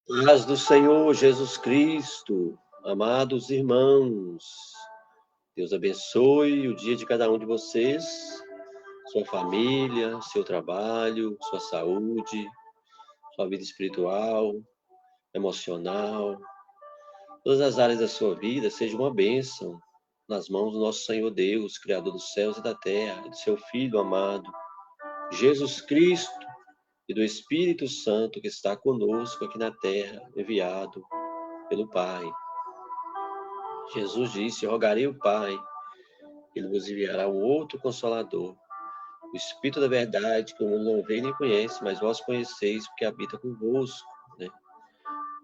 Paz do Senhor Jesus Cristo, amados irmãos, Deus abençoe o dia de cada um de vocês, sua família, seu trabalho, sua saúde, sua vida espiritual, emocional, todas as áreas da sua vida sejam uma bênção nas mãos do nosso Senhor Deus, Criador dos céus e da terra, e do seu Filho amado, Jesus Cristo, e do Espírito Santo que está conosco aqui na terra, enviado pelo Pai. Jesus disse: rogarei ao Pai, ele vos enviará um outro Consolador, o Espírito da verdade, que o mundo não vê nem conhece, mas vós conheceis, porque habita convosco. Né?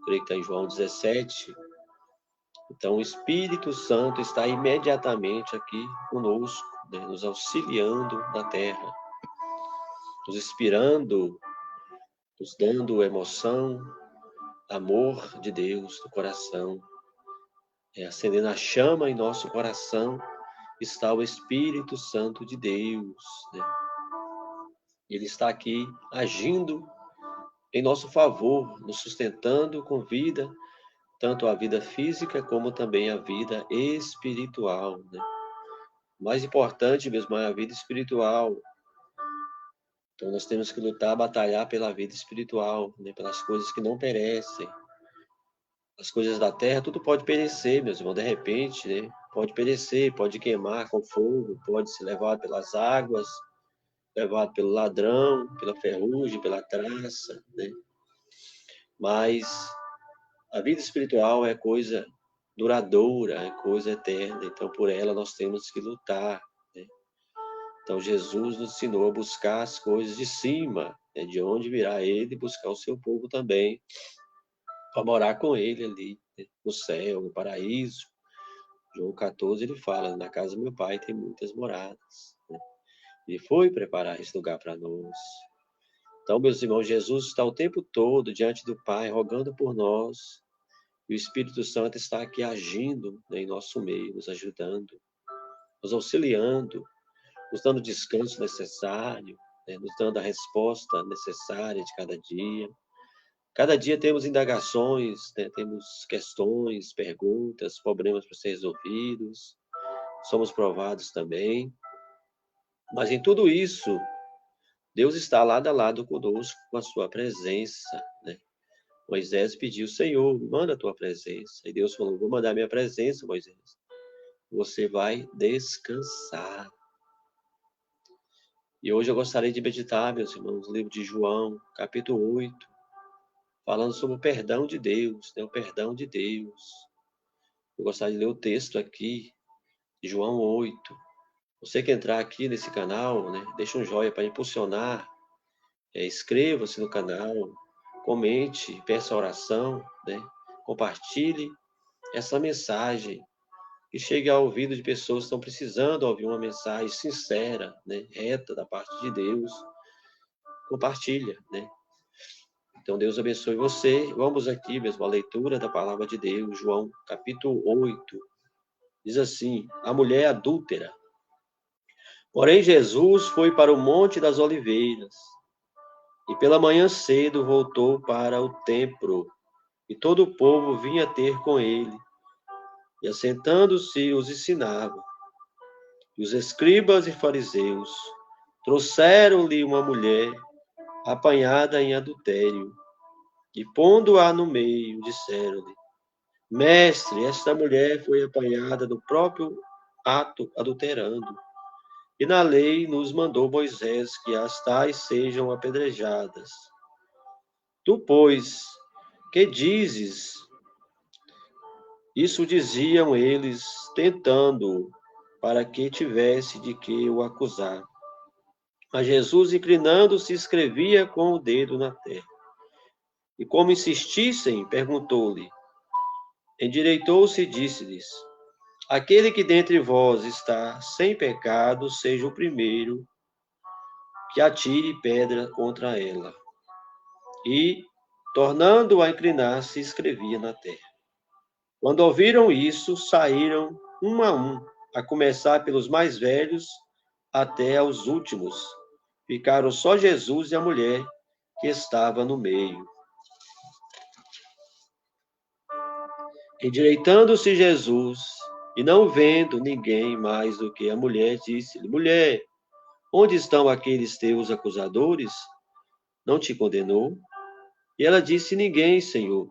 Creio que está em João 17. Então, o Espírito Santo está imediatamente aqui conosco, né? Nos auxiliando na terra, nos inspirando, nos dando emoção, amor de Deus no coração. Acendendo a chama em nosso coração, está o Espírito Santo de Deus, né? Ele está aqui agindo em nosso favor, nos sustentando com vida, tanto a vida física como também a vida espiritual, né? O mais importante mesmo é a vida espiritual. Então nós temos que lutar, batalhar pela vida espiritual, né? Pelas coisas que não perecem. As coisas da terra, tudo pode perecer, meus irmãos, de repente, né? Pode perecer, pode queimar com fogo, pode ser levado pelas águas, levado pelo ladrão, pela ferrugem, pela traça, né? Mas a vida espiritual é coisa duradoura, é coisa eterna, então por ela nós temos que lutar, né? Então Jesus nos ensinou a buscar as coisas de cima, né? De onde virá ele, buscar o seu povo também, para morar com ele ali, né? No céu, no paraíso. João 14 ele fala: na casa do meu pai tem muitas moradas, né? Ele foi preparar esse lugar para nós. Então, meus irmãos, Jesus está o tempo todo diante do Pai, rogando por nós. E o Espírito Santo está aqui agindo, né, em nosso meio, nos ajudando, nos auxiliando, nos dando o descanso necessário, né, nos dando a resposta necessária de cada dia. Cada dia temos indagações, né, temos questões, perguntas, problemas para ser resolvidos. Somos provados também. Mas em tudo isso, Deus está lado a lado conosco com a sua presença, né? Moisés pediu: Senhor, manda a tua presença. E Deus falou: vou mandar minha presença, Moisés. Você vai descansar. E hoje eu gostaria de meditar, meus irmãos, no livro de João, capítulo 8, falando sobre o perdão de Deus, né? O perdão de Deus. Eu gostaria de ler o texto aqui, de João 8. Você que entrar aqui nesse canal, né? Deixa um joinha para impulsionar. Inscreva-se no canal, comente, peça oração, né? Compartilhe essa mensagem, que chegue ao ouvido de pessoas que estão precisando ouvir uma mensagem sincera, né? Reta da parte de Deus. Compartilha, né? Então Deus abençoe você. Vamos aqui mesmo a leitura da palavra de Deus, João capítulo 8. Diz assim: a mulher adúltera. Porém Jesus foi para o Monte das Oliveiras, e pela manhã cedo voltou para o templo, e todo o povo vinha ter com ele, e assentando-se os ensinava. E os escribas e fariseus trouxeram-lhe uma mulher apanhada em adultério, e pondo-a no meio, disseram-lhe: Mestre, esta mulher foi apanhada no próprio ato adulterando. E na lei nos mandou Moisés que as tais sejam apedrejadas. Tu, pois, que dizes? Isso diziam eles, tentando, para que tivesse de que o acusar. Mas Jesus, inclinando-se, escrevia com o dedo na terra. E como insistissem, perguntou-lhe. Endireitou-se e disse-lhes: aquele que dentre vós está sem pecado, seja o primeiro que atire pedra contra ela. E, tornando a inclinar-se, escrevia na terra. Quando ouviram isso, saíram um, a começar pelos mais velhos até aos últimos. Ficaram só Jesus e a mulher que estava no meio. Endireitando-se Jesus, e não vendo ninguém mais do que a mulher, disse-lhe: Mulher, onde estão aqueles teus acusadores? Não te condenou? E ela disse: Ninguém, Senhor.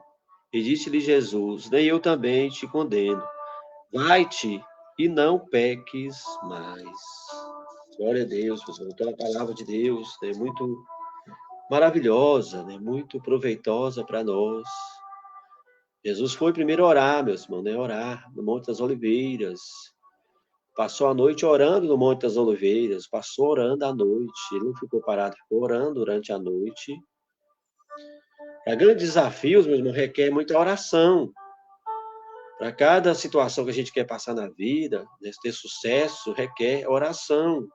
E disse-lhe Jesus: Nem eu também te condeno. Vai-te e não peques mais. Glória a Deus, pessoal. Então, a palavra de Deus é muito maravilhosa, né? Muito proveitosa para nós. Jesus foi primeiro orar, meus irmãos, né? Orar no Monte das Oliveiras. Passou a noite orando no Monte das Oliveiras. Passou orando à noite. Ele não ficou parado, ficou orando durante a noite. Para grandes desafios, meu irmão, requer muita oração. Para cada situação que a gente quer passar na vida, né, ter sucesso, requer oração.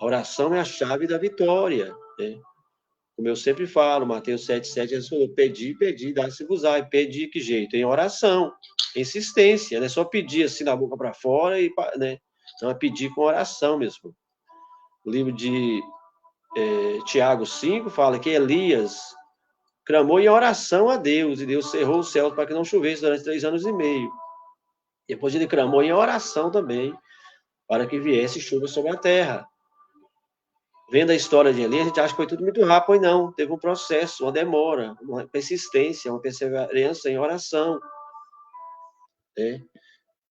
A oração é a chave da vitória, né? Como eu sempre falo, Mateus 7,7, Jesus falou, pedi, dá-se-vos-á. E pedir que jeito? Em oração, insistência, né? Só pedir assim na boca para fora, e, né? Não é pedir com oração mesmo. O livro de Tiago 5 fala que Elias clamou em oração a Deus, e Deus cerrou o céu para que não chovesse durante 3 anos e meio. Depois ele clamou em oração também, para que viesse chuva sobre a terra. Vendo a história de Elias, a gente acha que foi tudo muito rápido, e não. Teve um processo, uma demora, uma persistência, uma perseverança em oração. Né?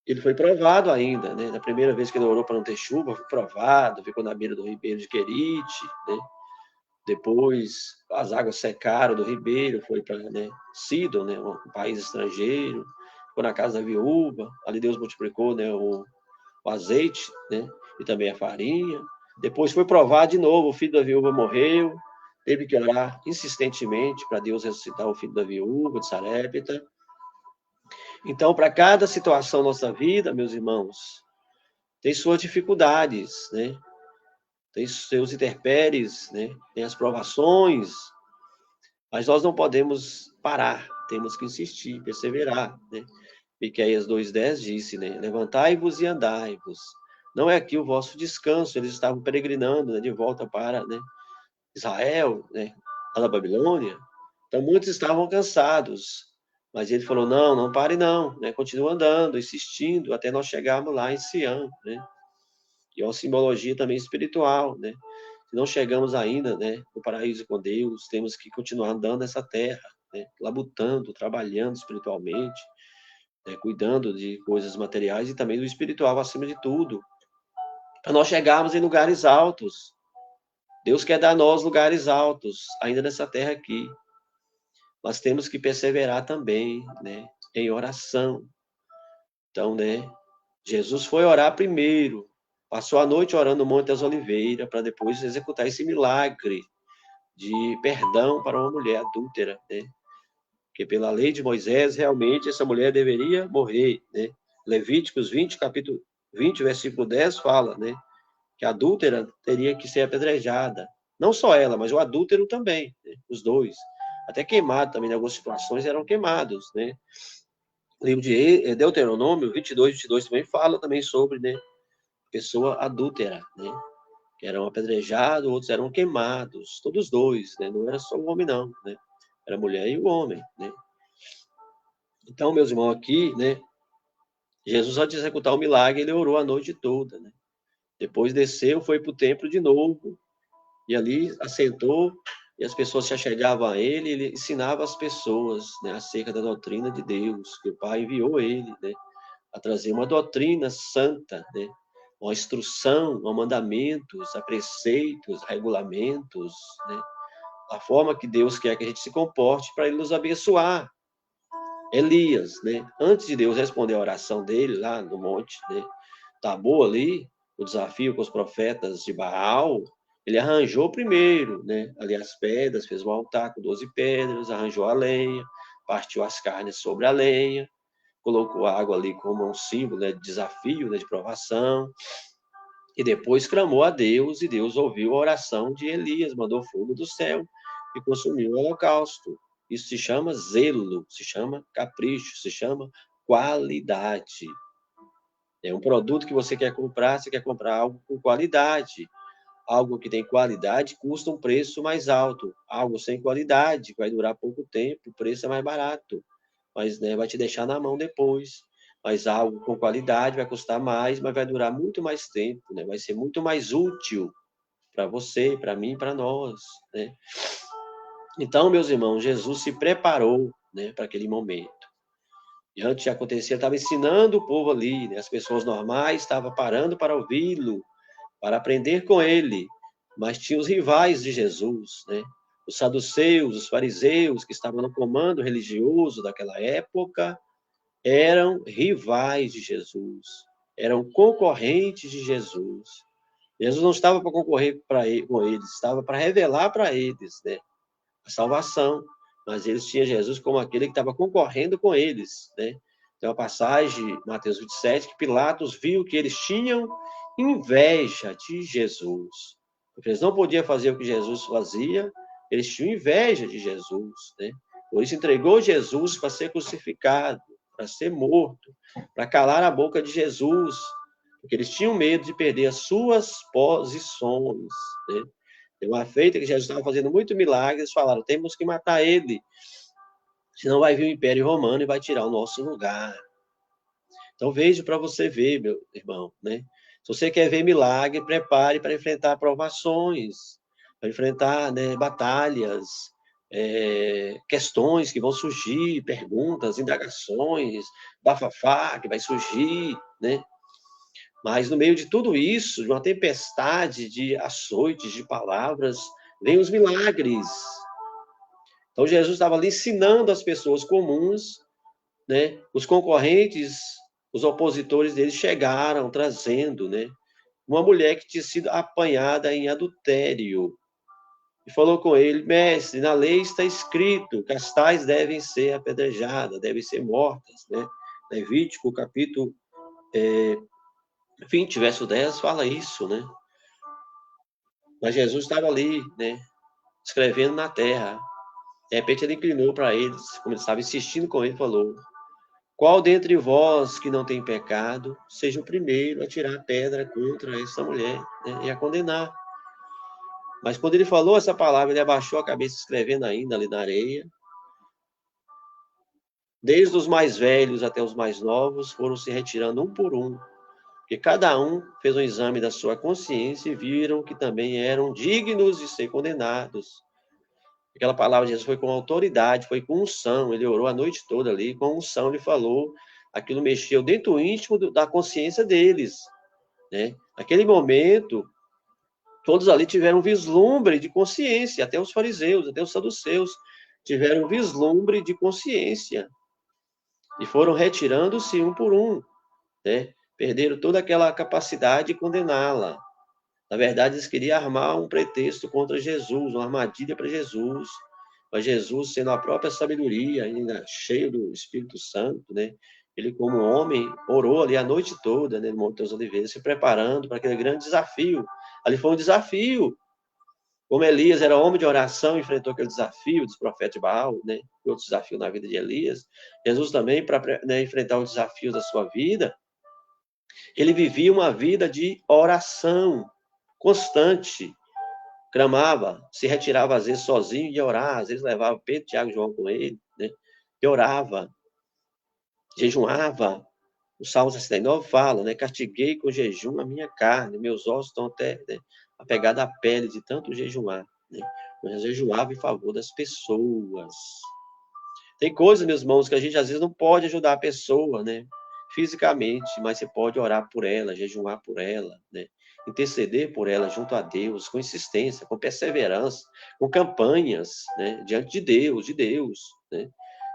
Ele foi provado ainda, né? Na primeira vez que ele orou para não ter chuva, foi provado, ficou na beira do ribeiro de Querite, né? Depois as águas secaram do ribeiro, foi para, né, Sidon, né, um país estrangeiro, ficou na casa da viúva, ali Deus multiplicou, né, o azeite, né, e também a farinha. Depois foi provado de novo, o filho da viúva morreu, teve que orar insistentemente para Deus ressuscitar o filho da viúva, de Sarepta. Então, para cada situação da nossa vida, meus irmãos, tem suas dificuldades, né? Tem seus intempéries, né? Tem as provações, mas nós não podemos parar, temos que insistir, perseverar, né? Miqueias 2,10 disse, né? Levantai-vos e andai-vos. Não é aqui o vosso descanso, eles estavam peregrinando, né, de volta para, né, Israel, né, lá da Babilônia. Então muitos estavam cansados, mas ele falou, não pare não, né? Continua andando, insistindo, até nós chegarmos lá em Sião, né? E é uma simbologia também espiritual, né? Se não chegamos ainda, né, no paraíso com Deus, temos que continuar andando nessa terra, né, labutando, trabalhando espiritualmente, né, cuidando de coisas materiais e também do espiritual acima de tudo, para nós chegarmos em lugares altos. Deus quer dar a nós lugares altos, ainda nessa terra aqui. Mas temos que perseverar também, né, em oração. Então, né, Jesus foi orar primeiro, passou a noite orando no Monte das Oliveiras, para depois executar esse milagre de perdão para uma mulher adúltera, né? Porque pela lei de Moisés, realmente, essa mulher deveria morrer, né? Levíticos 20, capítulo 20, versículo 10, fala, né? Que a adúltera teria que ser apedrejada. Não só ela, mas o adúltero também, né? Os dois. Até queimado também, em algumas situações, eram queimados, né? O livro de Deuteronômio 22 também fala também sobre, né? Pessoa adúltera, né? Que eram apedrejados, outros eram queimados, todos dois, né? Não era só o homem, não, né? Era a mulher e o homem, né? Então, meus irmãos, aqui, né? Jesus, antes de executar o milagre, ele orou a noite toda, né? Depois desceu, foi para o templo de novo, e ali assentou, e as pessoas se achegavam a ele, e ele ensinava as pessoas, né, acerca da doutrina de Deus, que o Pai enviou ele, né, a trazer uma doutrina santa, né, uma instrução, a mandamentos, a preceitos, a regulamentos, né, a forma que Deus quer que a gente se comporte para ele nos abençoar. Elias, né, antes de Deus responder a oração dele lá no monte, né, Tabor ali, o desafio com os profetas de Baal, ele arranjou primeiro, né, ali as pedras, fez um altar com 12 pedras, arranjou a lenha, partiu as carnes sobre a lenha, colocou a água ali como um símbolo, né, de desafio, né, de provação, e depois clamou a Deus, e Deus ouviu a oração de Elias, mandou fogo do céu e consumiu o holocausto. Isso se chama zelo, se chama capricho, se chama qualidade. É um produto que você quer comprar algo com qualidade. Algo que tem qualidade custa um preço mais alto. Algo sem qualidade vai durar pouco tempo, o preço é mais barato. mas, né, vai te deixar na mão depois. Mas algo com qualidade vai custar mais, mas vai durar muito mais tempo, né? Vai ser muito mais útil para você, para mim, para nós, né? Então, meus irmãos, Jesus se preparou, né, para aquele momento. E antes de acontecer, ele estava ensinando o povo ali, né? As pessoas normais estavam parando para ouvi-lo, para aprender com ele, mas tinha os rivais de Jesus, né? Os saduceus, os fariseus, que estavam no comando religioso daquela época, eram rivais de Jesus, eram concorrentes de Jesus. Jesus não estava para concorrer com eles, estava para revelar para eles, né, a salvação, mas eles tinham Jesus como aquele que estava concorrendo com eles, né? Tem uma passagem, Mateus 27, que Pilatos viu que eles tinham inveja de Jesus, porque eles não podiam fazer o que Jesus fazia, eles tinham inveja de Jesus, né? Por isso entregou Jesus para ser crucificado, para ser morto, para calar a boca de Jesus, porque eles tinham medo de perder as suas posições, né? Tem uma feita que Jesus estava fazendo muito milagres, eles falaram, temos que matar ele, senão vai vir o Império Romano e vai tirar o nosso lugar. Então veja para você ver, meu irmão, né? Se você quer ver milagre, prepare para enfrentar provações, para enfrentar, né, batalhas, questões que vão surgir, perguntas, indagações, bafafá que vai surgir, né? Mas no meio de tudo isso, de uma tempestade de açoites, de palavras, vem os milagres. Então Jesus estava ali ensinando as pessoas comuns, né? Os concorrentes, os opositores dele chegaram trazendo, né, uma mulher que tinha sido apanhada em adultério. E falou com ele, mestre, na lei está escrito que as tais devem ser apedrejadas, devem ser mortas, né? Levítico, capítulo 20, verso 10, fala isso, né? Mas Jesus estava ali, né, escrevendo na terra. De repente ele inclinou para eles, como ele estava insistindo com ele, falou, qual dentre vós que não tem pecado, seja o primeiro a tirar a pedra contra essa mulher, né, e a condenar. Mas quando ele falou essa palavra, ele abaixou a cabeça escrevendo ainda ali na areia. Desde os mais velhos até os mais novos foram se retirando um por um, porque cada um fez um exame da sua consciência e viram que também eram dignos de ser condenados. Aquela palavra de Jesus foi com autoridade, foi com unção, ele orou a noite toda ali, com unção ele falou, aquilo mexeu dentro do íntimo da consciência deles, né? Naquele momento, todos ali tiveram um vislumbre de consciência, até os fariseus, até os saduceus, tiveram um vislumbre de consciência, e foram retirando-se um por um, né? Perderam toda aquela capacidade de condená-la. Na verdade, eles queriam armar um pretexto contra Jesus, uma armadilha para Jesus. Mas Jesus, sendo a própria sabedoria, ainda cheio do Espírito Santo, né? Ele, como homem, orou ali a noite toda, né, no Monte das Oliveiras, se preparando para aquele grande desafio. Ali foi um desafio. Como Elias era homem de oração, enfrentou aquele desafio dos profetas de Baal, né? E outro desafio na vida de Elias. Jesus também, para, né, enfrentar os desafios da sua vida, ele vivia uma vida de oração constante, clamava, se retirava às vezes sozinho e orava, às vezes levava Pedro, Tiago e João com ele, né? E orava, jejuava. O Salmo 69 fala, né? Castiguei com jejum a minha carne, meus ossos estão até, né, apegados à pele de tanto jejuar, né? Mas jejuava em favor das pessoas. Tem coisas, meus irmãos, que a gente às vezes não pode ajudar a pessoa, né? Fisicamente, mas você pode orar por ela, jejuar por ela, né? Interceder por ela junto a Deus, com insistência, com perseverança, com campanhas, né? Diante de Deus, né?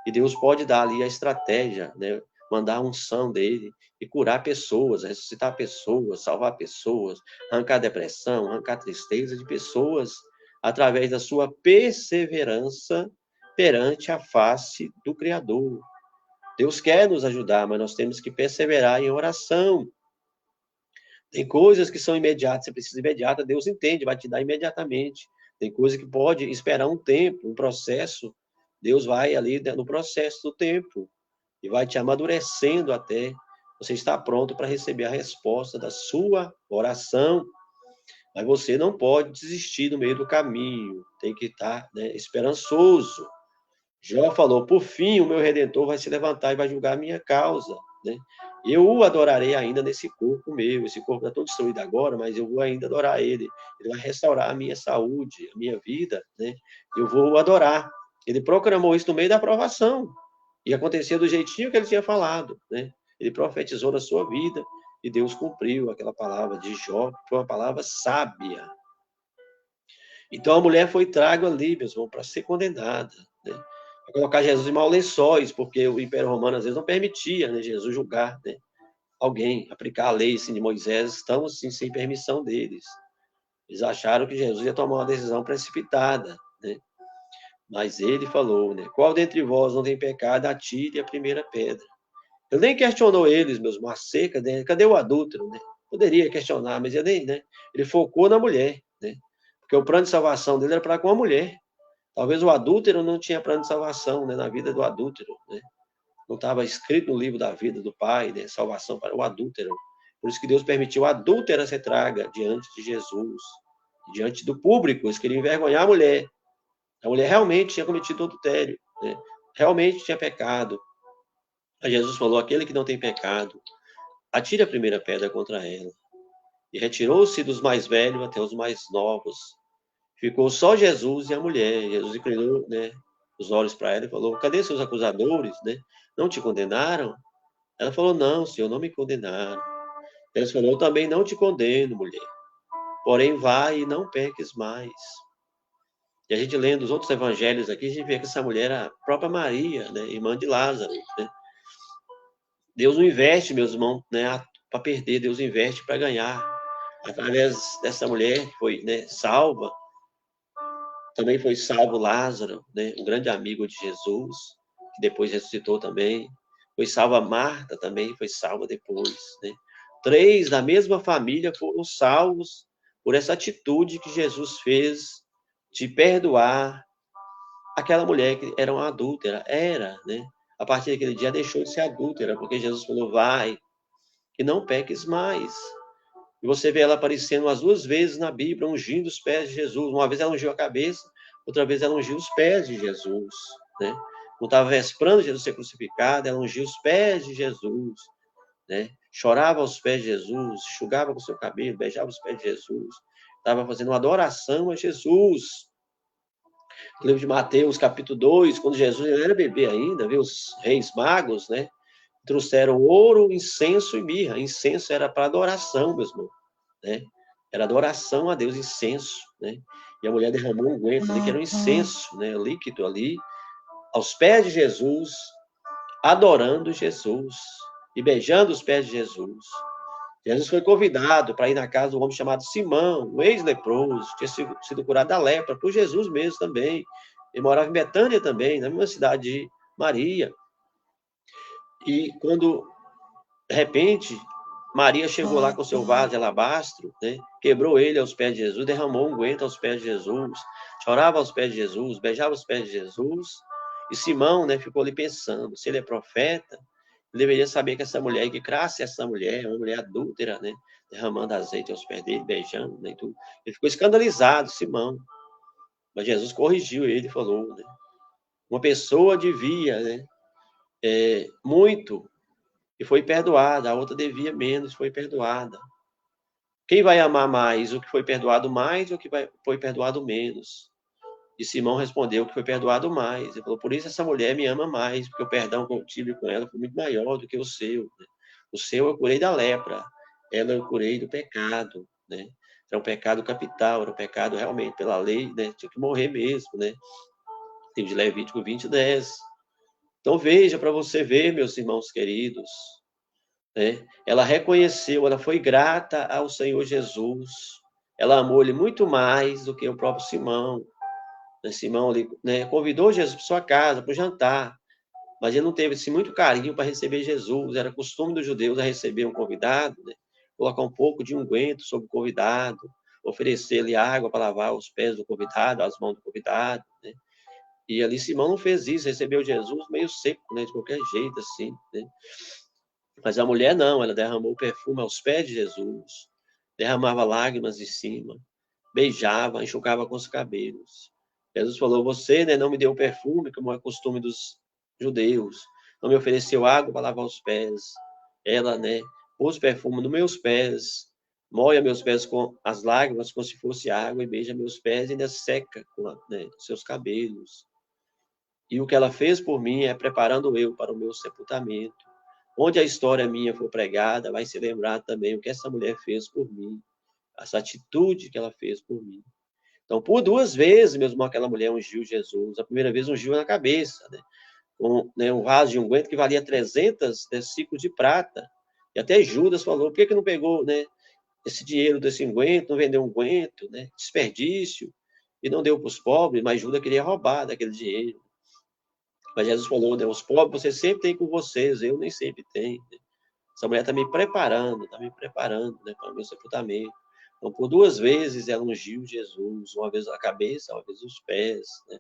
E Deus pode dar ali a estratégia, né? Mandar a unção dele e curar pessoas, ressuscitar pessoas, salvar pessoas, arrancar depressão, arrancar tristeza de pessoas através da sua perseverança perante a face do Criador. Deus quer nos ajudar, mas nós temos que perseverar em oração. Tem coisas que são imediatas, você precisa imediata, Deus entende, vai te dar imediatamente. Tem coisa que pode esperar um tempo, um processo. Deus vai ali no processo do tempo e vai te amadurecendo até você estar pronto para receber a resposta da sua oração. Mas você não pode desistir no meio do caminho, tem que estar, né, esperançoso. Jó falou, por fim, o meu Redentor vai se levantar e vai julgar a minha causa, né? Eu o adorarei ainda nesse corpo meu. Esse corpo está todo destruído agora, mas eu vou ainda adorar ele. Ele vai restaurar a minha saúde, a minha vida, né? Eu vou o adorar. Ele proclamou isso no meio da provação. E acontecia do jeitinho que ele tinha falado, né? Ele profetizou na sua vida e Deus cumpriu aquela palavra de Jó, foi uma palavra sábia. Então a mulher foi trago ali, meus irmãos, para ser condenada, né? Para colocar Jesus em maus lençóis, porque o Império Romano às vezes não permitia, né, Jesus julgar, né, alguém, aplicar a lei assim, de Moisés, estão assim, sem permissão deles. Eles acharam que Jesus ia tomar uma decisão precipitada, né? Mas ele falou, né? Qual dentre vós não tem pecado, atire a primeira pedra. Ele nem questionou eles, meus seca, né? Cadê o adúltero, né? Poderia questionar, mas ele nem, né? Ele focou na mulher, né? Porque o plano de salvação dele era para com a mulher. Talvez o adúltero não tinha plano de salvação, né? Na vida do adúltero, né? Não estava escrito no livro da vida do pai, né? Salvação para o adúltero. Por isso que Deus permitiu a adúltera ser traga diante de Jesus, diante do público. Eles queriam envergonhar a mulher. A mulher realmente tinha cometido adultério, né? Realmente tinha pecado. Aí Jesus falou: aquele que não tem pecado, atire a primeira pedra contra ela. E retirou-se dos mais velhos até os mais novos. Ficou só Jesus e a mulher. Jesus inclinou, né, os olhos para ela e falou: cadê seus acusadores, né? Não te condenaram? Ela falou: não, Senhor, não me condenaram. Jesus falou: eu também não te condeno, mulher. Porém, vai e não peques mais. E a gente lendo os outros evangelhos aqui, a gente vê que essa mulher era a própria Maria, né, irmã de Lázaro, né? Deus não investe, meus irmãos, né, para perder, Deus investe para ganhar. Através dessa mulher que foi, né, salva, também foi salvo Lázaro, né, um grande amigo de Jesus, que depois ressuscitou também. Foi salva Marta também, foi salva depois, né? 3 da mesma família foram salvos por essa atitude que Jesus fez de perdoar aquela mulher que era uma adúltera, né? A partir daquele dia deixou de ser adúltera, porque Jesus falou: vai, e não peques mais. E você vê ela aparecendo umas 2 vezes na Bíblia, ungindo os pés de Jesus. Uma vez ela ungiu a cabeça, outra vez ela ungiu os pés de Jesus, né? Não estava vesprando Jesus ser crucificado, ela ungiu os pés de Jesus, né? Chorava aos pés de Jesus, enxugava com seu cabelo, beijava os pés de Jesus. Estava fazendo uma adoração a Jesus. No livro de Mateus, capítulo 2, quando Jesus era bebê ainda, viu os reis magos, né? Trouxeram ouro, incenso e mirra. Incenso era para adoração, meus irmãos, né? Era adoração a Deus, incenso, né? E a mulher derramou um unguento ali, que era um incenso, né? Líquido ali, aos pés de Jesus, adorando Jesus e beijando os pés de Jesus. Jesus foi convidado para ir na casa do homem chamado Simão, um ex-leproso, tinha sido curado da lepra, por Jesus mesmo também. Ele morava em Betânia também, na mesma cidade de Maria. E quando, de repente, Maria chegou lá com seu vaso de alabastro, né? Quebrou ele aos pés de Jesus, derramou um unguento aos pés de Jesus, chorava aos pés de Jesus, beijava os pés de Jesus. E Simão, né, ficou ali pensando, se ele é profeta, ele deveria saber que essa mulher, que graça é essa mulher, uma mulher adúltera, né, derramando azeite aos pés dele, beijando, né, e tudo. Ele ficou escandalizado, Simão. Mas Jesus corrigiu ele e falou, né, uma pessoa devia, né, muito e foi perdoada, a outra devia menos, foi perdoada. Quem vai amar mais? O que foi perdoado mais ou o que foi perdoado menos? E Simão respondeu que foi perdoado mais. Ele falou, por isso essa mulher me ama mais, porque o perdão que eu tive com ela foi muito maior do que o seu. Né? O seu eu curei da lepra, ela eu curei do pecado, né? Era um pecado capital, era um pecado realmente pela lei, né? Tinha que morrer mesmo, né? Livro de Levítico 20:10. Então veja para você ver, meus irmãos queridos, né? Ela reconheceu, ela foi grata ao Senhor Jesus. Ela amou ele muito mais do que o próprio Simão. Simão, né, convidou Jesus para sua casa, para o jantar, mas ele não teve assim, muito carinho para receber Jesus. Era costume dos judeus a receber um convidado, né, colocar um pouco de unguento sobre o convidado, oferecer-lhe água para lavar os pés do convidado, as mãos do convidado. Né? E ali Simão não fez isso, recebeu Jesus meio seco, né, de qualquer jeito, assim. Né? Mas a mulher não, ela derramou perfume aos pés de Jesus, derramava lágrimas em cima, beijava, enxugava com os cabelos. Jesus falou, você, né, não me deu perfume, como é costume dos judeus, não me ofereceu água para lavar os pés. Ela, né, pôs perfume nos meus pés, molha meus pés com as lágrimas, como se fosse água, e beija meus pés e ainda seca com né, seus cabelos. E o que ela fez por mim é preparando eu para o meu sepultamento. Onde a história minha for pregada, vai se lembrar também o que essa mulher fez por mim, essa atitude que ela fez por mim. Então, por 2 vezes, meus irmãos, aquela mulher ungiu Jesus. A primeira vez ungiu na cabeça, né? Né, um vaso de unguento que valia 300 ciclos de prata. E até Judas falou, por que não pegou, né, esse dinheiro desse unguento, não vendeu unguento, né? Desperdício. E não deu para os pobres, mas Judas queria roubar daquele dinheiro. Mas Jesus falou, né, os pobres você sempre tem com vocês, eu nem sempre tenho. Né? Essa mulher está me preparando, né, para o meu sepultamento. Então, por 2 vezes ela ungiu Jesus, uma vez a cabeça, uma vez os pés. Né?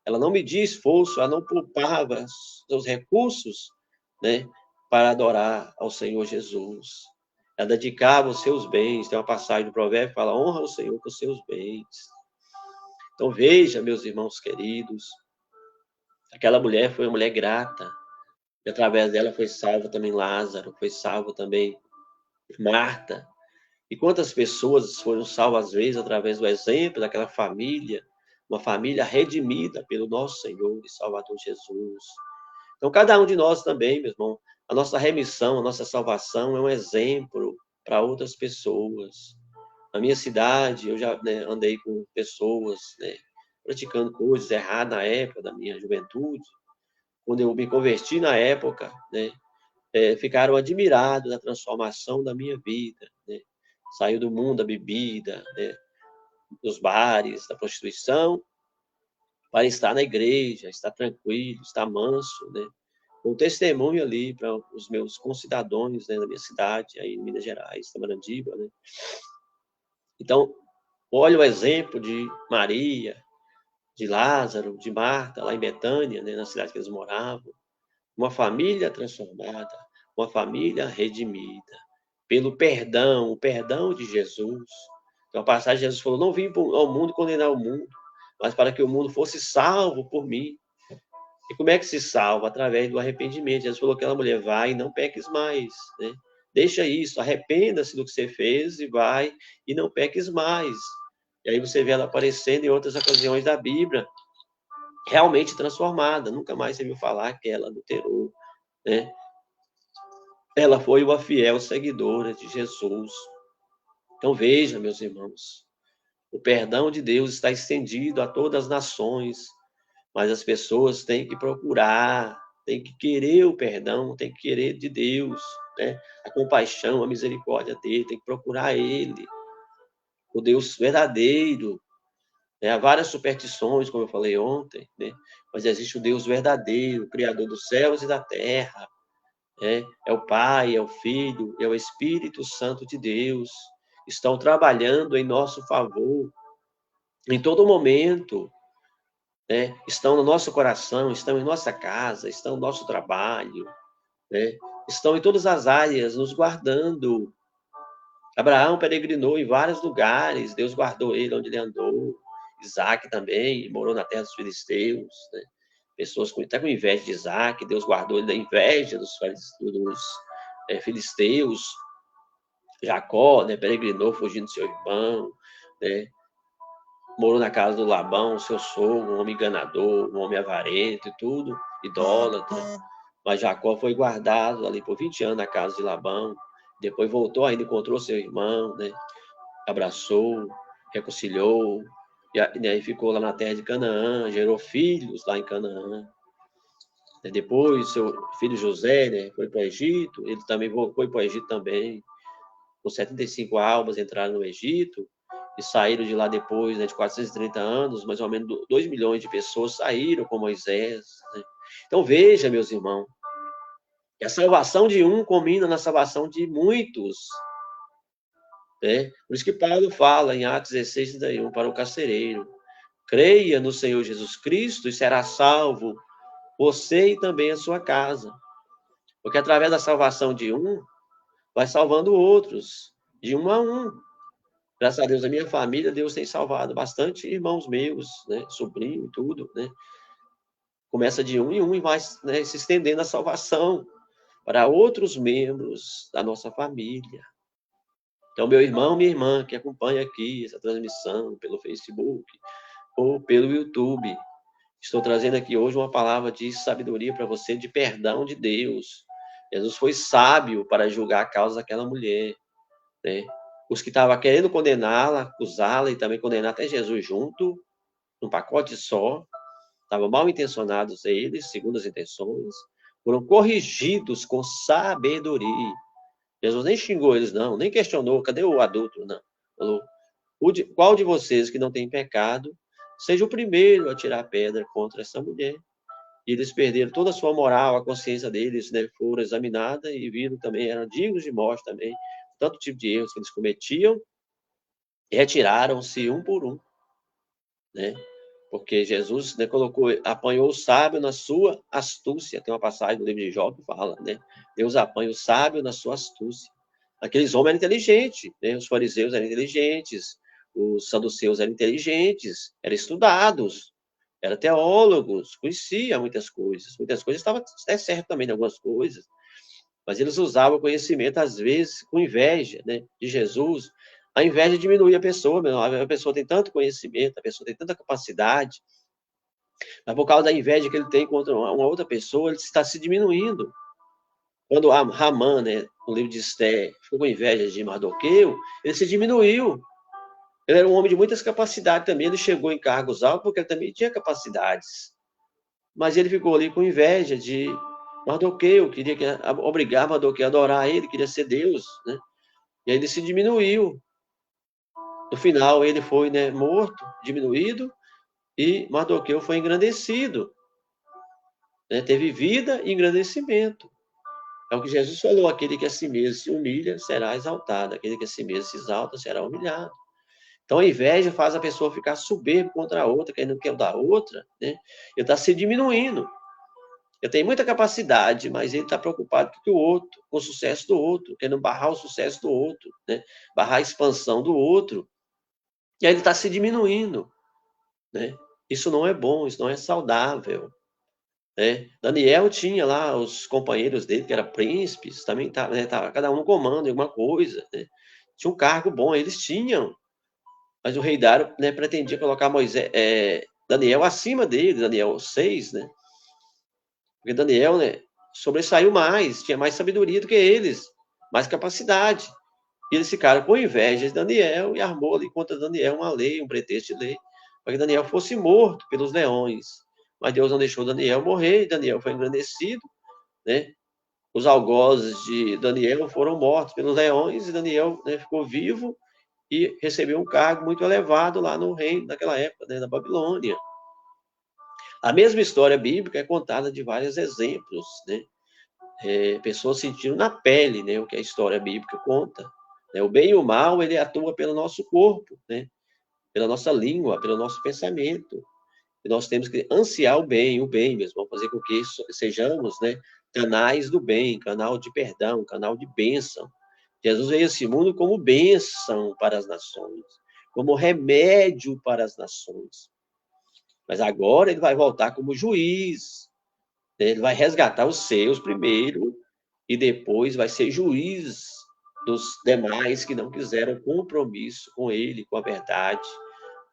Ela não media esforço, ela não poupava seus recursos, né, para adorar ao Senhor Jesus. Ela dedicava os seus bens. Tem uma passagem do provérbio que fala, honra o Senhor com os seus bens. Então, veja, meus irmãos queridos, aquela mulher foi uma mulher grata. E através dela foi salvo também Lázaro, foi salvo também Marta. E quantas pessoas foram salvas, às vezes, através do exemplo daquela família, uma família redimida pelo nosso Senhor e Salvador Jesus. Então, cada um de nós também, meu irmão, a nossa remissão, a nossa salvação é um exemplo para outras pessoas. Na minha cidade, eu já, né, andei com pessoas, né, praticando coisas erradas na época da minha juventude. Quando eu me converti na época, né, ficaram admirados da transformação da minha vida, né? Saiu do mundo da bebida, né, dos bares, da prostituição, para estar na igreja, estar tranquilo, estar manso, né? Um testemunho ali para os meus concidadãos, né, da minha cidade, aí em Minas Gerais, Tamarandiba, né? Então, olha o exemplo de Maria, de Lázaro, de Marta, lá em Betânia, né, na cidade que eles moravam. Uma família transformada, uma família redimida, pelo perdão, o perdão de Jesus. Então, a passagem Jesus falou, não vim ao mundo condenar o mundo, mas para que o mundo fosse salvo por mim. E como é que se salva? Através do arrependimento. Jesus falou que aquela mulher, vai e não peques mais, né? Deixa isso, arrependa-se do que você fez e vai e não peques mais. E aí você vê ela aparecendo em outras ocasiões da Bíblia, realmente transformada. Nunca mais você viu falar que ela adulterou, né? Ela foi uma fiel seguidora de Jesus. Então veja, meus irmãos, o perdão de Deus está estendido a todas as nações, mas as pessoas têm que procurar, têm que querer o perdão, têm que querer de Deus, né? A compaixão, a misericórdia dele, tem que procurar ele, o Deus verdadeiro. Né? Há várias superstições, como eu falei ontem, né? Mas existe o Deus verdadeiro, o Criador dos céus e da terra. É o Pai, é o Filho, é o Espírito Santo de Deus. Estão trabalhando em nosso favor em todo momento, né? Estão no nosso coração, estão em nossa casa, estão no nosso trabalho, né? Estão em todas as áreas, nos guardando. Abraão peregrinou em vários lugares, Deus guardou ele onde ele andou. Isaac também morou na terra dos filisteus, né? Pessoas até com inveja de Isaac, Deus guardou ele da inveja dos filisteus. Jacó, né, peregrinou fugindo do seu irmão, né? Morou na casa do Labão, seu sogro, um homem enganador, um homem avarento e tudo, idólatra. Mas Jacó foi guardado ali por 20 anos na casa de Labão. Depois voltou ainda, encontrou seu irmão, né? Abraçou, reconciliou, e aí ficou lá na terra de Canaã, gerou filhos lá em Canaã. Depois, seu filho José, né, foi para o Egito, ele também foi para o Egito também. Com 75 almas entraram no Egito, e saíram de lá depois, né, de 430 anos, mais ou menos 2 milhões de pessoas saíram com Moisés. Né? Então veja, meus irmãos, que a salvação de um combina na salvação de muitos. Né? Por isso que Paulo fala em Atos 16, 31, para o carcereiro, creia no Senhor Jesus Cristo e será salvo você e também a sua casa. Porque através da salvação de um, vai salvando outros, de um a um. Graças a Deus, a minha família, Deus tem salvado bastante irmãos meus, né? Sobrinho e tudo, né? Começa de um em um e vai, né, se estendendo a salvação para outros membros da nossa família. Então, meu irmão, minha irmã, que acompanha aqui essa transmissão pelo Facebook ou pelo YouTube, estou trazendo aqui hoje uma palavra de sabedoria para você, de perdão de Deus. Jesus foi sábio para julgar a causa daquela mulher, né? Os que estavam querendo condená-la, acusá-la e também condenar até Jesus junto, num pacote só, estavam mal intencionados eles, segundo as intenções, foram corrigidos com sabedoria. Jesus nem xingou eles, não, nem questionou, cadê o adulto? Não. Falou, qual de vocês que não tem pecado, seja o primeiro a tirar a pedra contra essa mulher. E eles perderam toda a sua moral, a consciência deles, né, foram examinadas e viram também, eram dignos de morte também, tanto tipo de erros que eles cometiam, e retiraram-se um por um, né? Porque Jesus, né, apanhou o sábio na sua astúcia. Tem uma passagem do livro de Jó que fala, né? Deus apanha o sábio na sua astúcia. Aqueles homens eram inteligentes, né? Os fariseus eram inteligentes, os saduceus eram inteligentes, eram estudados, eram teólogos, conheciam muitas coisas. Muitas coisas estavam até certo também em algumas coisas, mas eles usavam o conhecimento, às vezes, com inveja, né, de Jesus. A inveja diminui a pessoa, a pessoa tem tanto conhecimento, a pessoa tem tanta capacidade, mas por causa da inveja que ele tem contra uma outra pessoa, ele está se diminuindo. Quando Ramã, né, no livro de Esther, ficou com inveja de Mardoqueu, ele se diminuiu. Ele era um homem de muitas capacidades também, ele chegou em cargos altos porque ele também tinha capacidades. Mas ele ficou ali com inveja de Mardoqueu, queria obrigar Mardoqueu a adorar ele, queria ser Deus, né? E aí ele se diminuiu. No final, ele foi, né, morto, diminuído, e Mardoqueu foi engrandecido, né? Teve vida e engrandecimento. É o que Jesus falou, aquele que a si mesmo se humilha será exaltado, aquele que a si mesmo se exalta será humilhado. Então a inveja faz a pessoa ficar soberba contra a outra, querendo que eu da outra, né? Ele está se diminuindo. Eu tenho muita capacidade, mas ele está preocupado com o outro, com o sucesso do outro, querendo barrar o sucesso do outro, né? Barrar a expansão do outro. E aí ele está se diminuindo, né? Isso não é bom, isso não é saudável, né? Daniel tinha lá os companheiros dele, que eram príncipes, também tá, né, tava cada um no comando em alguma coisa, né? Tinha um cargo bom, eles tinham, mas o rei Dário, né, pretendia colocar Daniel acima dele, Daniel 6, né? Porque Daniel, né, sobressaiu mais, tinha mais sabedoria do que eles, mais capacidade. E eles ficaram com inveja de Daniel e armou ali contra Daniel uma lei, um pretexto de lei, para que Daniel fosse morto pelos leões. Mas Deus não deixou Daniel morrer, e Daniel foi engrandecido, né? Os algozes de Daniel foram mortos pelos leões, e Daniel, né, ficou vivo e recebeu um cargo muito elevado lá no reino, naquela época, né, na Babilônia. A mesma história bíblica é contada de vários exemplos, né? Pessoas sentiram na pele, né, o que a história bíblica conta. Né? O bem e o mal, ele atua pelo nosso corpo, né? Pela nossa língua, pelo nosso pensamento. E nós temos que ansiar o bem mesmo, vamos fazer com que sejamos, né, canais do bem, canal de perdão, canal de bênção. Jesus veio a esse mundo como bênção para as nações, como remédio para as nações. Mas agora ele vai voltar como juiz, né? Ele vai resgatar os seus primeiro e depois vai ser juiz dos demais que não quiseram compromisso com ele, com a verdade.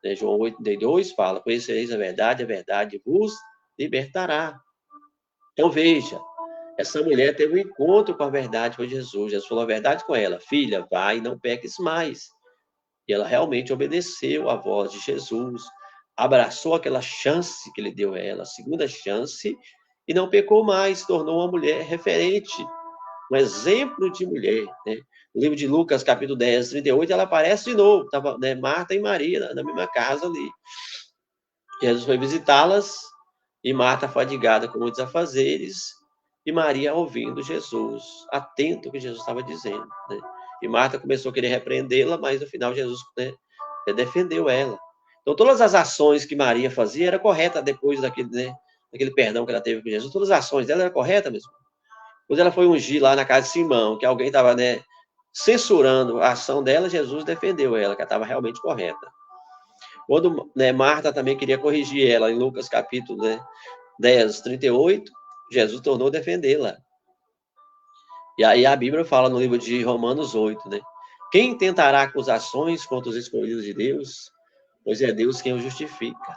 Né? João 8,32 fala, conhecereis a verdade vos libertará. Então veja, essa mulher teve um encontro com a verdade com Jesus. Jesus falou a verdade com ela, filha, vai e não peques mais. E ela realmente obedeceu à voz de Jesus, abraçou aquela chance que ele deu a ela, a segunda chance, e não pecou mais, se tornou uma mulher referente, um exemplo de mulher, né? No livro de Lucas, capítulo 10, 38, ela aparece de novo, estava, né, Marta e Maria na mesma casa ali. Jesus foi visitá-las, e Marta fadigada com muitos afazeres, e Maria ouvindo Jesus, atento ao que Jesus estava dizendo, né? E Marta começou a querer repreendê-la, mas no final Jesus, né, defendeu ela. Então todas as ações que Maria fazia era correta depois daquele, né, daquele perdão que ela teve com Jesus. Todas as ações dela eram corretas mesmo. Quando ela foi ungir lá na casa de Simão, que alguém estava, né, censurando a ação dela, Jesus defendeu ela, que ela estava realmente correta. Quando, né, Marta também queria corrigir ela, em Lucas capítulo, né, 10, 38, Jesus tornou defendê-la. E aí a Bíblia fala no livro de Romanos 8, né? Quem tentará acusações contra os escolhidos de Deus? Pois é Deus quem o justifica.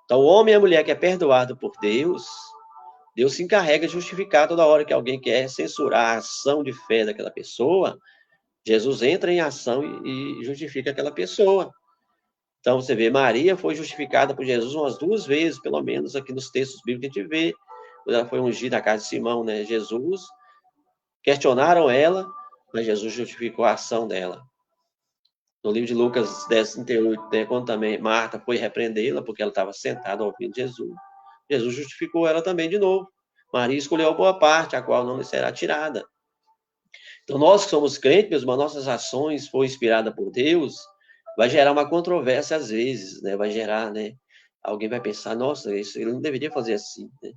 Então, o homem e a mulher que é perdoado por Deus, Deus se encarrega de justificar toda hora que alguém quer censurar a ação de fé daquela pessoa, Jesus entra em ação e justifica aquela pessoa. Então, você vê, Maria foi justificada por Jesus umas 2 vezes, pelo menos aqui nos textos bíblicos que a gente vê. Quando ela foi ungida na casa de Simão, né? Jesus, questionaram ela, mas Jesus justificou a ação dela. No livro de Lucas 10, 38, né, quando também Marta foi repreendê-la, porque ela estava sentada ouvindo Jesus, Jesus justificou ela também de novo. Maria escolheu a boa parte, a qual não lhe será tirada. Então, nós que somos crentes, meus irmãos, nossas ações foram inspiradas por Deus, vai gerar uma controvérsia às vezes, né? Vai gerar, né? Alguém vai pensar, nossa, isso ele não deveria fazer assim, né?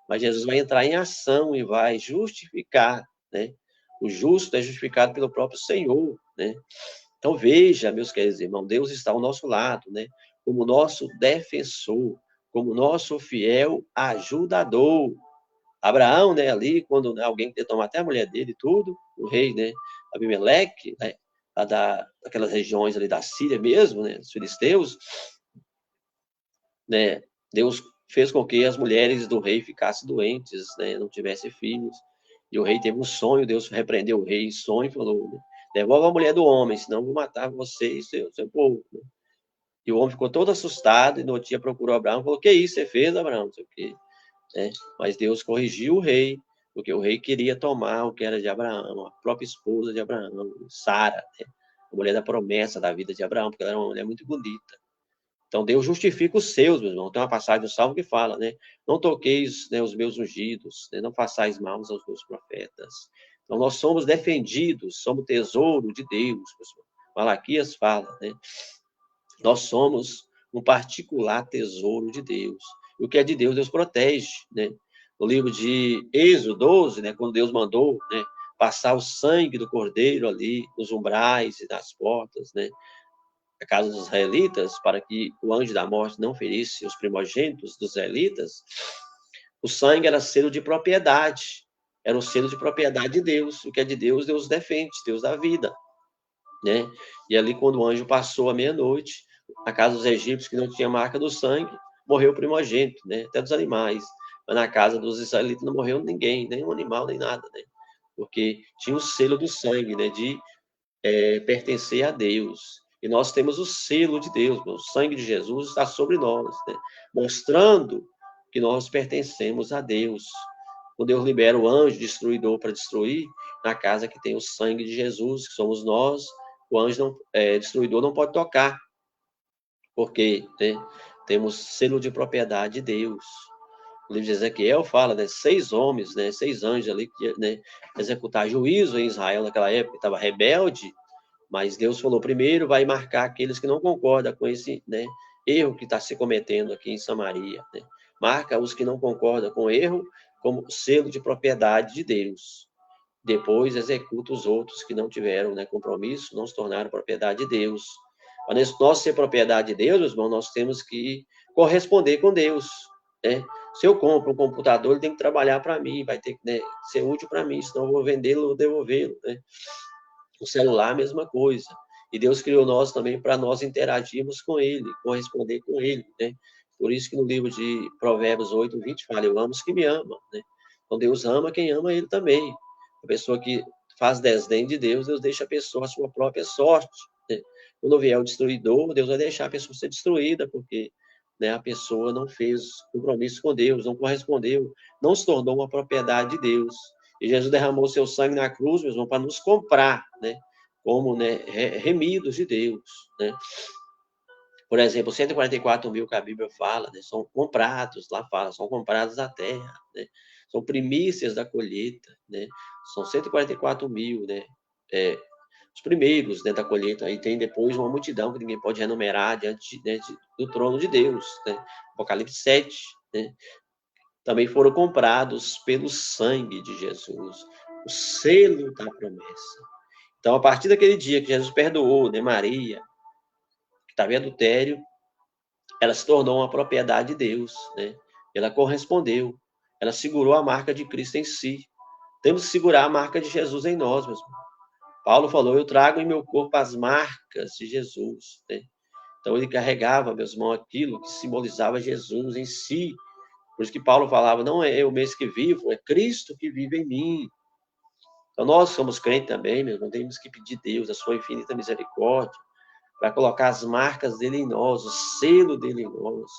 Mas Jesus vai entrar em ação e vai justificar, né? O justo é justificado pelo próprio Senhor, né? Então, veja, meus queridos irmãos, Deus está ao nosso lado, né? Como nosso defensor, como nosso fiel ajudador. Abraão, né, ali, quando alguém queria tomar até a mulher dele e tudo, o rei, né, Abimeleque, né, daquelas regiões ali da Síria mesmo, né, dos filisteus, né, Deus fez com que as mulheres do rei ficassem doentes, né, não tivessem filhos, e o rei teve um sonho, Deus repreendeu o rei em sonho e falou, né, devolva a mulher do homem, senão eu vou matar você e seu povo, né? E o homem ficou todo assustado, e no outro dia procurou Abraão, falou, que isso você fez, Abraão? Não sei o quê. Né? Mas Deus corrigiu o rei, porque o rei queria tomar o que era de Abraão, a própria esposa de Abraão, Sara, né? A mulher da promessa da vida de Abraão, porque ela era uma mulher muito bonita. Então Deus justifica os seus, meu irmão. Tem uma passagem do Salmo que fala, né? Não toqueis, né, os meus ungidos, né? Não façais mal aos meus profetas. Então nós somos defendidos, somos tesouro de Deus, pessoal. Malaquias fala, né? Nós somos um particular tesouro de Deus. E o que é de Deus, Deus protege, né? No livro de Êxodo 12, né, quando Deus mandou, né, passar o sangue do cordeiro ali nos umbrais e nas portas, né, da casa dos israelitas, para que o anjo da morte não ferisse os primogênitos dos israelitas, o sangue era selo de propriedade, era um selo de propriedade de Deus. O que é de Deus, Deus defende, Deus dá vida, né? E ali, quando o anjo passou à meia-noite, na casa dos egípcios, que não tinha marca do sangue, morreu o primogênito, né? Até dos animais. Mas na casa dos israelitas não morreu ninguém, nem um animal, nem nada, né? Porque tinha o selo do sangue, né? De pertencer a Deus. E nós temos o selo de Deus, o sangue de Jesus está sobre nós, né? Mostrando que nós pertencemos a Deus. Quando Deus libera o anjo destruidor para destruir, na casa que tem o sangue de Jesus, que somos nós, o anjo destruidor não pode tocar, porque, né, temos selo de propriedade de Deus. O livro de Ezequiel fala, né, 6 homens, né, 6 anjos ali, né, executar juízo em Israel naquela época, estava rebelde, mas Deus falou, primeiro vai marcar aqueles que não concordam com esse, né, erro que está se cometendo aqui em Samaria, né? Marca os que não concordam com o erro como selo de propriedade de Deus. Depois executa os outros que não tiveram, né, compromisso, não se tornaram propriedade de Deus. Para nós ser propriedade de Deus, meus irmãos, nós temos que corresponder com Deus, né? Se eu compro um computador, ele tem que trabalhar para mim, vai ter que, né, ser útil para mim, senão eu vou vendê-lo ou devolvê-lo, né? O celular, a mesma coisa. E Deus criou nós também para nós interagirmos com Ele, corresponder com Ele, né? Por isso que no livro de Provérbios 8, 20 fala, eu amo os que me amam, né? Então Deus ama quem ama Ele também. A pessoa que faz desdém de Deus, Deus deixa a pessoa a sua própria sorte, né? Quando vier o destruidor, Deus vai deixar a pessoa ser destruída, porque, né, a pessoa não fez compromisso com Deus, não correspondeu, não se tornou uma propriedade de Deus. E Jesus derramou seu sangue na cruz, meus irmãos, para nos comprar, né? Como, né, remidos de Deus, né? Por exemplo, 144 mil que a Bíblia fala, né? São comprados, lá fala, são comprados da terra, né? São primícias da colheita, né? São 144 mil, né? Os primeiros, né, da colheita. Aí tem depois uma multidão que ninguém pode renumerar diante, né, do trono de Deus, né? Apocalipse 7, né? Também foram comprados pelo sangue de Jesus, o selo da promessa. Então, a partir daquele dia que Jesus perdoou, né, Maria, que estava em adultério, ela se tornou uma propriedade de Deus, né? Ela correspondeu, ela segurou a marca de Cristo em si. Temos que segurar a marca de Jesus em nós, meus irmãos. Paulo falou, eu trago em meu corpo as marcas de Jesus, né? Então, ele carregava, meus irmãos, aquilo que simbolizava Jesus em si. Por isso que Paulo falava, não é eu mesmo que vivo, é Cristo que vive em mim. Então, nós somos crentes também, meu irmão, temos que pedir a Deus a sua infinita misericórdia para colocar as marcas dele em nós, o selo dele em nós,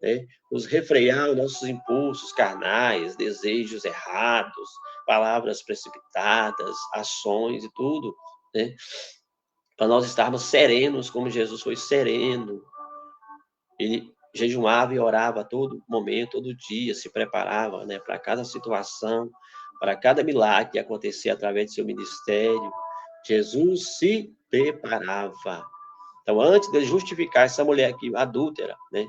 né? Nos refrear os nossos impulsos carnais, desejos errados, palavras precipitadas, ações e tudo, né? Para nós estarmos serenos, como Jesus foi sereno. Ele jejuava e orava a todo momento, todo dia, se preparava, né, para cada situação, para cada milagre que acontecia através de seu ministério. Jesus se preparava. Então, antes de justificar essa mulher aqui, adúltera, né,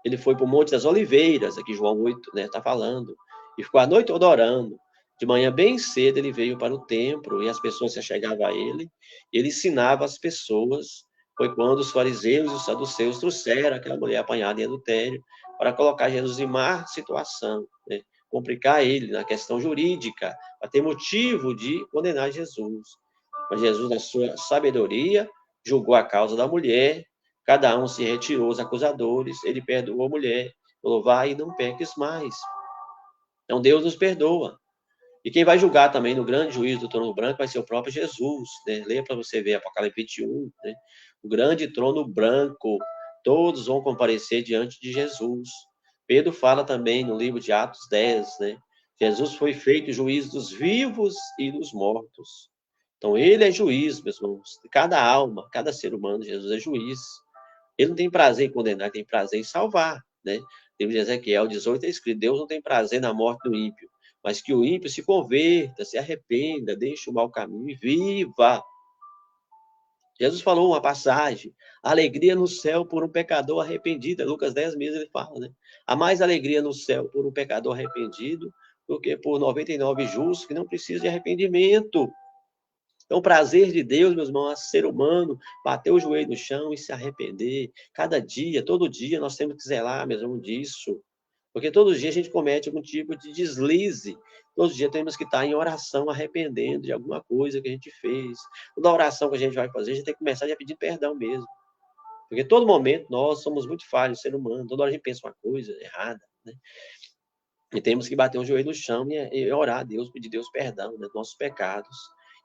ele foi para o Monte das Oliveiras, aqui João 8, né, está falando, e ficou a noite toda orando. De manhã, bem cedo, ele veio para o templo, e as pessoas se achegavam a ele, e ele ensinava as pessoas. Foi quando os fariseus e os saduceus trouxeram aquela mulher apanhada em adultério, para colocar Jesus em má situação, né, complicar ele na questão jurídica, para ter motivo de condenar Jesus. Mas Jesus, na sua sabedoria, julgou a causa da mulher, cada um se retirou os acusadores, ele perdoou a mulher, falou, vai e não peques mais. Então Deus nos perdoa. E quem vai julgar também no grande juízo do trono branco vai ser o próprio Jesus, né? Leia para você ver Apocalipse 21, né? O grande trono branco, todos vão comparecer diante de Jesus. Pedro fala também no livro de Atos 10, né? Jesus foi feito juiz dos vivos e dos mortos. Então, ele é juiz, meus irmãos, de cada alma, cada ser humano, Jesus é juiz. Ele não tem prazer em condenar, ele tem prazer em salvar, né? Livro de Ezequiel 18 é escrito, Deus não tem prazer na morte do ímpio, mas que o ímpio se converta, se arrependa, deixe o mau caminho e viva. Jesus falou uma passagem, alegria no céu por um pecador arrependido, Lucas 10 meses ele fala, né? Há mais alegria no céu por um pecador arrependido do que por 99 justos que não precisam de arrependimento. Então, o prazer de Deus, meus irmãos, é ser humano, bater o joelho no chão e se arrepender. Cada dia, todo dia, nós temos que zelar, meus irmãos, disso. Porque todo dia a gente comete algum tipo de deslize. Todo dia temos que estar em oração, arrependendo de alguma coisa que a gente fez. Toda oração que a gente vai fazer, a gente tem que começar a pedir perdão mesmo. Porque todo momento nós somos muito falhos, ser humano. Toda hora a gente pensa uma coisa errada, né? E temos que bater o joelho no chão e orar a Deus, pedir a Deus perdão, né, dos nossos pecados.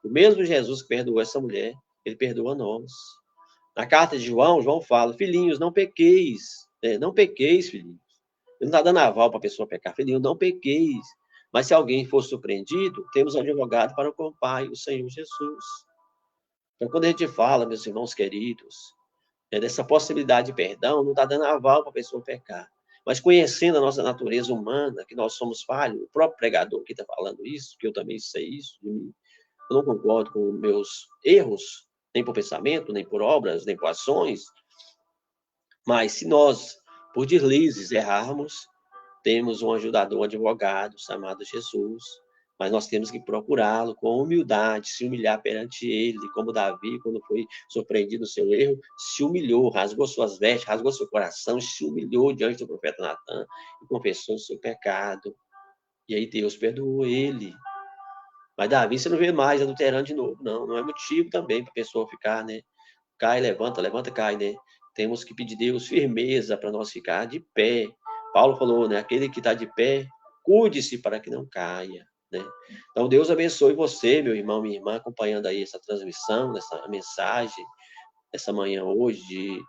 O mesmo Jesus que perdoou essa mulher, ele perdoa nós. Na carta de João, João fala, filhinhos, não pequeis. Não pequeis, filhinhos. Ele não está dando aval para a pessoa pecar. Filhinhos, não pequeis. Mas se alguém for surpreendido, temos um advogado para com o Pai, o Senhor Jesus. Então, quando a gente fala, meus irmãos queridos, dessa possibilidade de perdão, não está dando aval para a pessoa pecar. Mas conhecendo a nossa natureza humana, que nós somos falhos, o próprio pregador que está falando isso, que eu também sei isso de mim, eu não concordo com meus erros, nem por pensamento, nem por obras, nem por ações, mas se nós, por deslizes, errarmos, temos um ajudador, um advogado, chamado Jesus, mas nós temos que procurá-lo com humildade, se humilhar perante ele, como Davi, quando foi surpreendido no seu erro, se humilhou, rasgou suas vestes, rasgou seu coração, se humilhou diante do profeta Natan e confessou o seu pecado. E aí Deus perdoou ele. Mas Davi, você não vê mais adulterando de novo, não. Não é motivo também para a pessoa ficar, né? Cai, levanta, levanta, cai, né? Temos que pedir a Deus firmeza para nós ficar de pé. Paulo falou, né? Aquele que está de pé, cuide-se para que não caia, né? Então, Deus abençoe você, meu irmão, minha irmã, acompanhando aí essa transmissão, essa mensagem, essa manhã hoje, de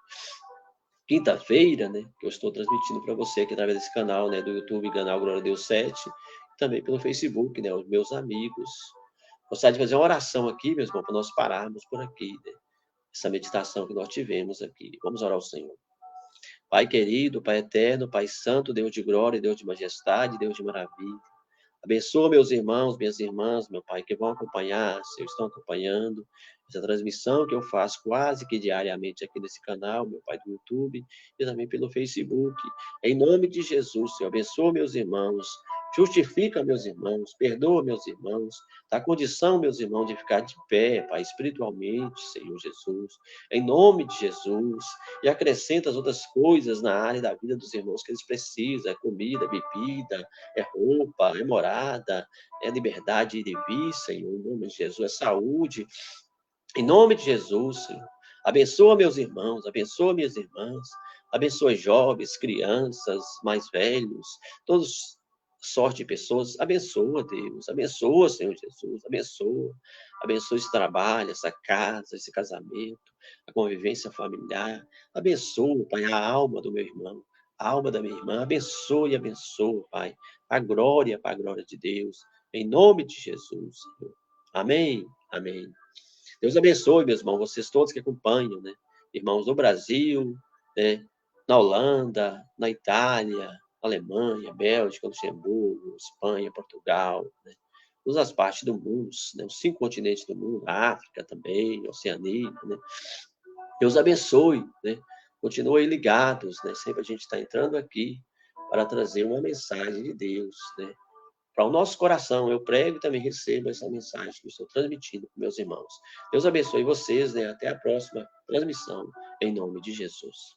quinta-feira, né? Que eu estou transmitindo para você aqui através desse canal, né? Do YouTube, canal Glória a Deus 7, também pelo Facebook, né? Os meus amigos. Gostaria de fazer uma oração aqui, meus irmãos, para nós pararmos por aqui, né? Essa meditação que nós tivemos aqui. Vamos orar ao Senhor. Pai querido, Pai eterno, Pai santo, Deus de glória, Deus de majestade, Deus de maravilha. Abençoa meus irmãos, minhas irmãs, meu Pai, que vão acompanhar, se estão acompanhando essa transmissão que eu faço quase que diariamente aqui nesse canal, meu Pai do YouTube, e também pelo Facebook. Em nome de Jesus, Senhor, abençoa meus irmãos, justifica meus irmãos, perdoa meus irmãos, dá condição, meus irmãos, de ficar de pé, Pai, espiritualmente, Senhor Jesus, em nome de Jesus, e acrescenta as outras coisas na área da vida dos irmãos que eles precisam, é comida, bebida, é roupa, é morada, é liberdade de vir, Senhor, em nome de Jesus, é saúde, em nome de Jesus, Senhor. Abençoa meus irmãos, abençoa minhas irmãs, abençoa jovens, crianças, mais velhos, todos sorte de pessoas, abençoa, Deus, abençoa, Senhor Jesus, abençoa, abençoa esse trabalho, essa casa, esse casamento, a convivência familiar, abençoa, Pai, a alma do meu irmão, a alma da minha irmã, abençoa e abençoa, Pai, para a glória de Deus, em nome de Jesus, Senhor. Amém, amém. Deus abençoe, meus irmãos, vocês todos que acompanham, né? Irmãos do Brasil, né? Na Holanda, na Itália, Alemanha, Bélgica, Luxemburgo, Espanha, Portugal, né? Todas as partes do mundo, né? Os 5 continentes do mundo, a África também, Oceania, né? Deus abençoe, né? Continuem ligados, né? Sempre a gente está entrando aqui para trazer uma mensagem de Deus, né? Para o nosso coração, eu prego e também recebo essa mensagem que eu estou transmitindo para meus irmãos. Deus abençoe vocês, né? Até a próxima transmissão, em nome de Jesus.